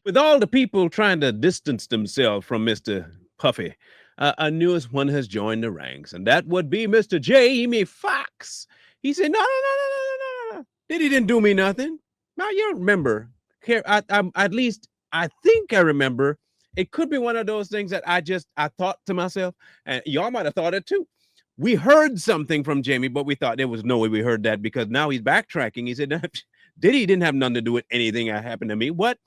With all the people trying to distance themselves from Mr. Puffy, a newest one has joined the ranks, and that would be Mr. Jamie Foxx. He said, "No, no, no, no, no, no, no, no. Diddy didn't do me nothing." Now you don't remember. At least I think I remember. It could be one of those things that I thought to myself, and y'all might have thought it too. We heard something from Jamie, but we thought there was no way we heard that because now he's backtracking. He said, Diddy didn't have nothing to do with anything that happened to me. What?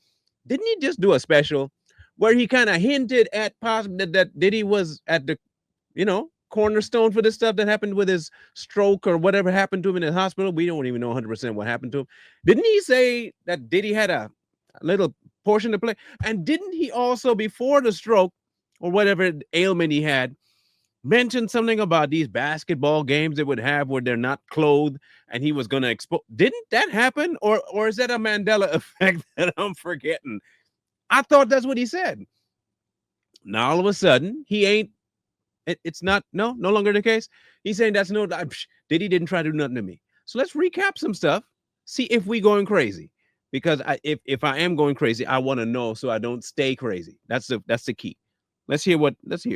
Didn't he just do a special where he kind of hinted at possibly that Diddy was at the, cornerstone for this stuff that happened with his stroke or whatever happened to him in the hospital? We don't even know 100% what happened to him. Didn't he say that Diddy had a little portion to play? And didn't he also, before the stroke or whatever ailment he had, mention something about these basketball games they would have where they're not clothed and he was going to expose? Didn't that happen? Or is that a Mandela effect that I'm forgetting? I thought that's what he said. Now all of a sudden he ain't. It's not no longer the case. He's saying that's no. Diddy didn't try to do nothing to me. So let's recap some stuff. See if we going crazy. Because if I am going crazy, I want to know so I don't stay crazy. That's the key. Let's hear.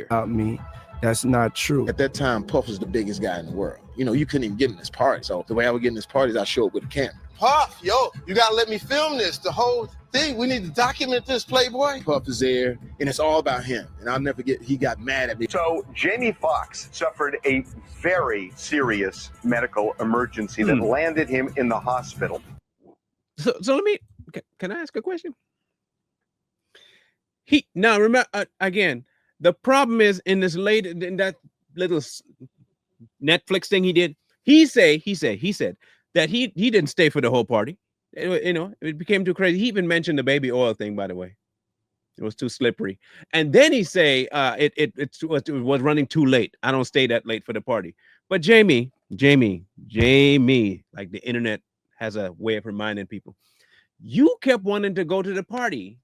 About me. That's not true. At that time, Puff was the biggest guy in the world. You couldn't even get in this party. So the way I would get in this party is I show up with a camera. Puff, yo, you gotta let me film this. The whole thing. We need to document this, Playboy. Puff is there, and it's all about him. And I'll never forget, he got mad at me. So Jamie Foxx suffered a very serious medical emergency that landed him in the hospital. So let me. Can I ask a question? Now remember again. The problem is in that little Netflix thing he did. He said that he didn't stay for the whole party. It became too crazy. He even mentioned the baby oil thing, by the way. It was too slippery. And then he say it was running too late. I don't stay that late for the party. But Jamie, like the internet has a way of reminding people, you kept wanting to go to the party,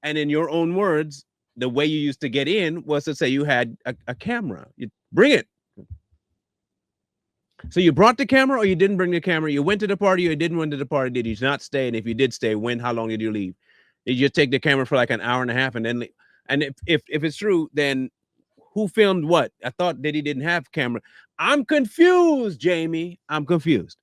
and in your own words, the way you used to get in was to say you had a camera. You bring it. So you brought the camera or you didn't bring the camera? You went to the party or you didn't went to the party? Did you not stay? And if you did stay, how long did you leave? Did you just take the camera for like an hour and a half and then leave? And if it's true, then who filmed what? I thought Diddy didn't have camera. I'm confused, Jamie. I'm confused.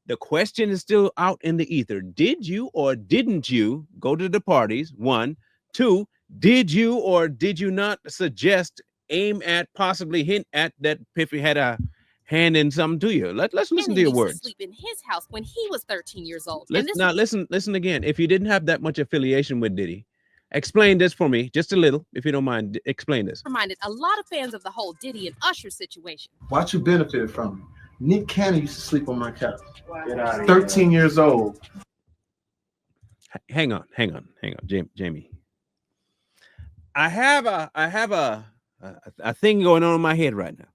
The question is still out in the ether. Did you or didn't you go to the parties? 1, 2, did you or did you not suggest, aim at, possibly hint at that Piffy had a hand in something to you? Let's listen to your words. Sleep in his house when he was 13 years old. Listen again. If you didn't have that much affiliation with Diddy, explain this for me, just a little, if you don't mind. Explain this. Reminded a lot of fans of the whole Diddy and Usher situation. Watch you benefit from it. Nick Cannon used to sleep on my couch. 13 years old. Hang on, Jamie. I have a thing going on in my head right now.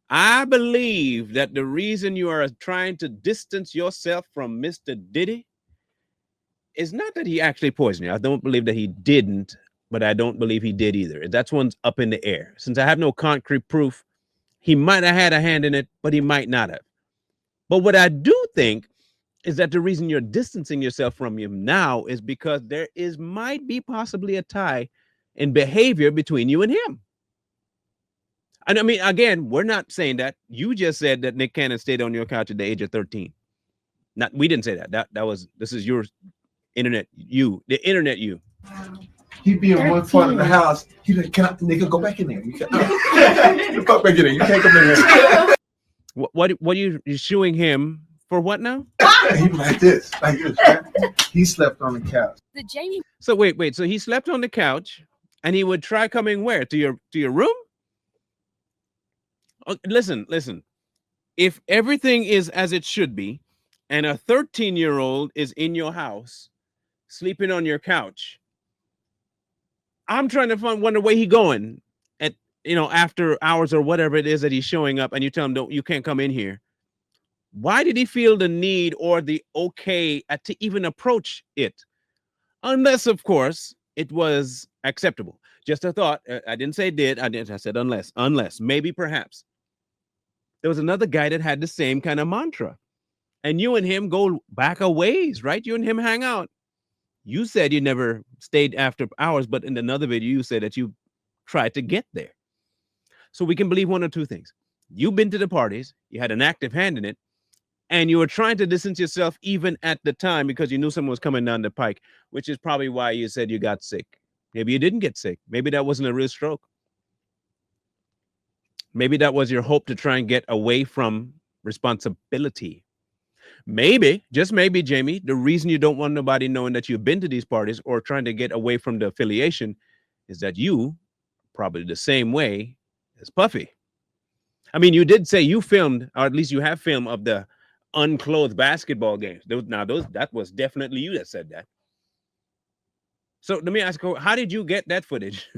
I believe that the reason you are trying to distance yourself from Mr. Diddy is not that he actually poisoned you. I don't believe that he didn't, but I don't believe he did either. That's one's up in the air. Since I have no concrete proof, he might have had a hand in it, but he might not have. But what I do think is that the reason you're distancing yourself from him now is because there might be possibly a tie in behavior between you and him. And I mean, again, we're not saying that. You just said that Nick Cannon stayed on your couch at the age of 13. We didn't say that. This is your internet, the internet you. He'd be in one part of the house. He'd be like, nigga, go back in there. You can't go back in there. You can't come in here. What are you shooing him for? What now? He'd be like this. Right? He slept on the couch. The Jamie. So wait. So he slept on the couch, and he would try coming where? To your room? Oh, listen. If everything is as it should be, and a 13-year-old is in your house, sleeping on your couch, I'm trying to wonder where he going at, after hours or whatever it is that he's showing up, and you tell him, you can't come in here. Why did he feel the need or the okay to even approach it? Unless, of course, it was acceptable. Just a thought. I didn't say did. I said unless, maybe, perhaps. There was another guy that had the same kind of mantra. And you and him go back a ways, right? You and him hang out. You said you never stayed after hours, but in another video, you said that you tried to get there. So we can believe one or two things. You've been to the parties, you had an active hand in it, and you were trying to distance yourself even at the time because you knew someone was coming down the pike, which is probably why you said you got sick. Maybe you didn't get sick. Maybe that wasn't a real stroke. Maybe that was your hope to try and get away from responsibility. Maybe, just maybe, Jamie, the reason you don't want nobody knowing that you've been to these parties or trying to get away from the affiliation is that you probably the same way as Puffy. I mean, you did say you filmed, or at least you have film of the unclothed basketball games. That was definitely you that said that. So let me ask you, how did you get that footage?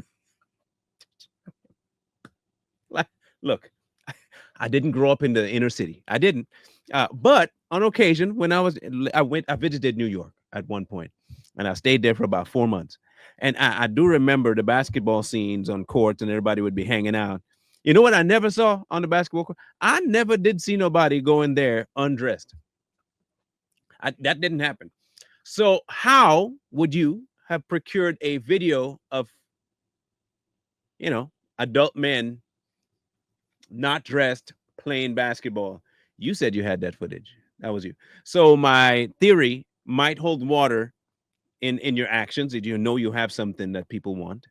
Look, I didn't grow up in the inner city. I didn't. But on occasion, when I visited New York at one point, and I stayed there for about 4 months. And I do remember the basketball scenes on courts, and everybody would be hanging out. You know what I never saw on the basketball court? I never did see nobody go in there undressed. That didn't happen. So how would you have procured a video of, adult men not dressed playing basketball? You said you had that footage. That was you. So my theory might hold water in your actions. If you know you have something that people want,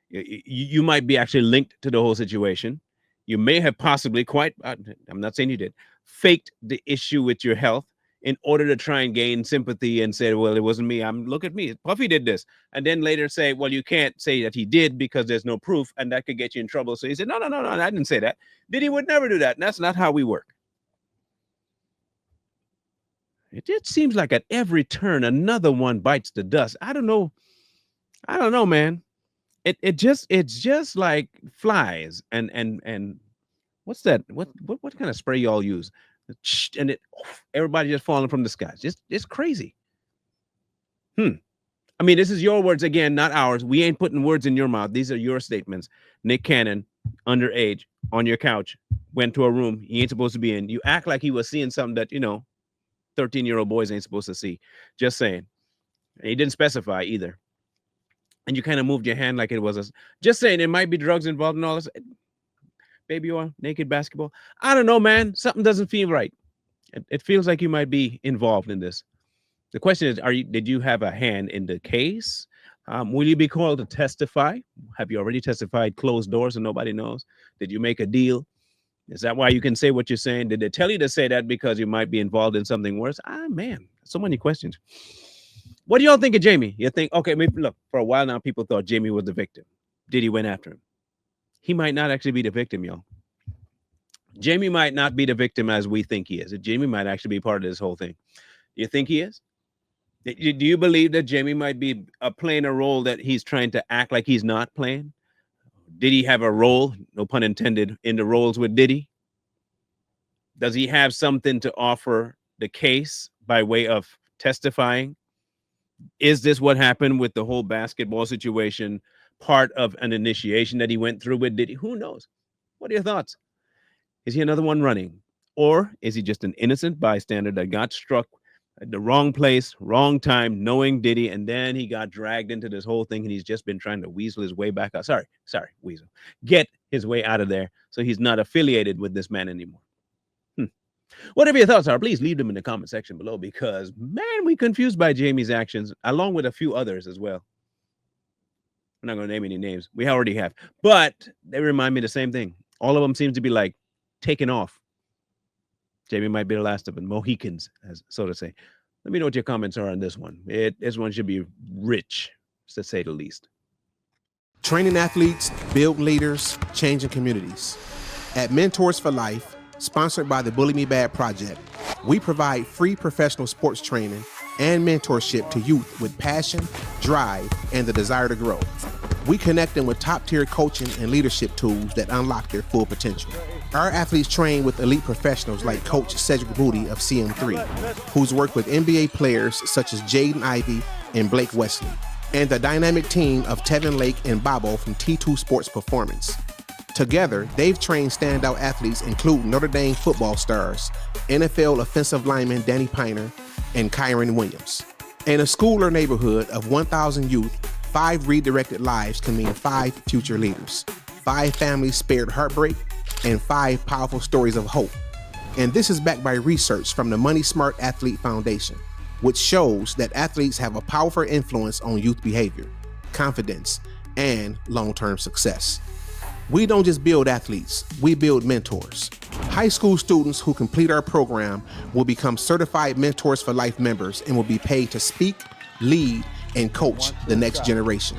you might be actually linked to the whole situation. You may have possibly I'm not saying you did, faked the issue with your health in order to try and gain sympathy and say, well, it wasn't me. Look at me. Puffy did this. And then later say, well, you can't say that he did because there's no proof and that could get you in trouble. So he said, no, I didn't say that. Diddy would never do that. And that's not how we work. It just seems like at every turn, another one bites the dust. I don't know, man. It's just like flies and what's that? What kind of spray y'all use? And everybody just falling from the sky. It's crazy. I mean, this is your words again, not ours. We ain't putting words in your mouth. These are your statements. Nick Cannon, underage, on your couch, went to a room he ain't supposed to be in. You act like he was seeing something that 13-year-old boys ain't supposed to see. Just saying. And he didn't specify either. And you kind of moved your hand like it was just saying it might be drugs involved in all this. Baby oil, naked basketball. I don't know, man. Something doesn't feel right. It feels like you might be involved in this. The question is, did you have a hand in the case? Will you be called to testify? Have you already testified closed doors and nobody knows? Did you make a deal? Is that why you can say what you're saying? Did they tell you to say that because you might be involved in something worse? Man, so many questions. What do y'all think of Jamie? You think, okay, maybe look, for a while now, people thought Jamie was the victim. Diddy went after him. He might not actually be the victim, y'all. Jamie might not be the victim as we think he is. Jamie might actually be part of this whole thing. Do you think he is? Do you believe that Jamie might be playing a role that he's trying to act like he's not playing? Did he have a role, no pun intended, in the roles with Diddy? Does he have something to offer the case by way of testifying? Is this what happened with the whole basketball situation? Part of an initiation that he went through with Diddy? Who knows? What are your thoughts? Is he another one running? Or is he just an innocent bystander that got struck at the wrong place, wrong time, knowing Diddy, and then he got dragged into this whole thing and he's just been trying to weasel his way back out? Sorry, weasel. Get his way out of there so he's not affiliated with this man anymore. Whatever your thoughts are, please leave them in the comment section below because, man, we're confused by Jamie's actions, along with a few others as well. I'm not going to name any names. We already have. But they remind me the same thing. All of them seem to be like taking off. Jamie might be the last of them. Mohicans, as so to say. Let me know what your comments are on this one. This one should be rich, to say the least. Training athletes, building leaders, changing communities. At Mentors for Life, sponsored by the Bully Me Bad Project, we provide free professional sports training and mentorship to youth with passion, drive, and the desire to grow. We connect them with top-tier coaching and leadership tools that unlock their full potential. Our athletes train with elite professionals like Coach Cedric Booty of CM3, who's worked with NBA players such as Jaden Ivey and Blake Wesley, and the dynamic team of Tevin Lake and Bobo from T2 Sports Performance. Together, they've trained standout athletes including Notre Dame football stars, NFL offensive lineman Danny Piner, and Kyron Williams. In a school or neighborhood of 1,000 youth, 5 redirected lives can mean 5 future leaders, 5 families spared heartbreak, and 5 powerful stories of hope. And this is backed by research from the Money Smart Athlete Foundation, which shows that athletes have a powerful influence on youth behavior, confidence, and long-term success. We don't just build athletes, we build mentors. High school students who complete our program will become certified Mentors for Life members and will be paid to speak, lead, and coach the next generation.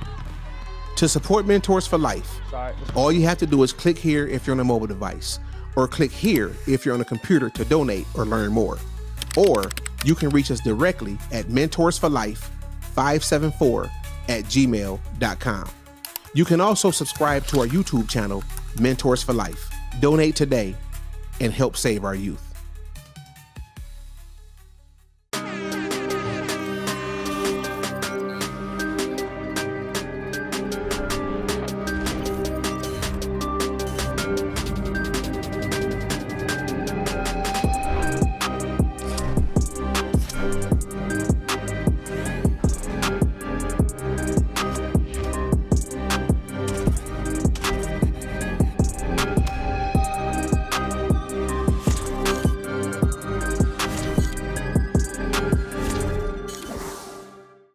To support Mentors for Life, all you have to do is click here if you're on a mobile device, or click here if you're on a computer to donate or learn more. Or you can reach us directly at mentorsforlife574@gmail.com. You can also subscribe to our YouTube channel, Mentors for Life. Donate today and help save our youth.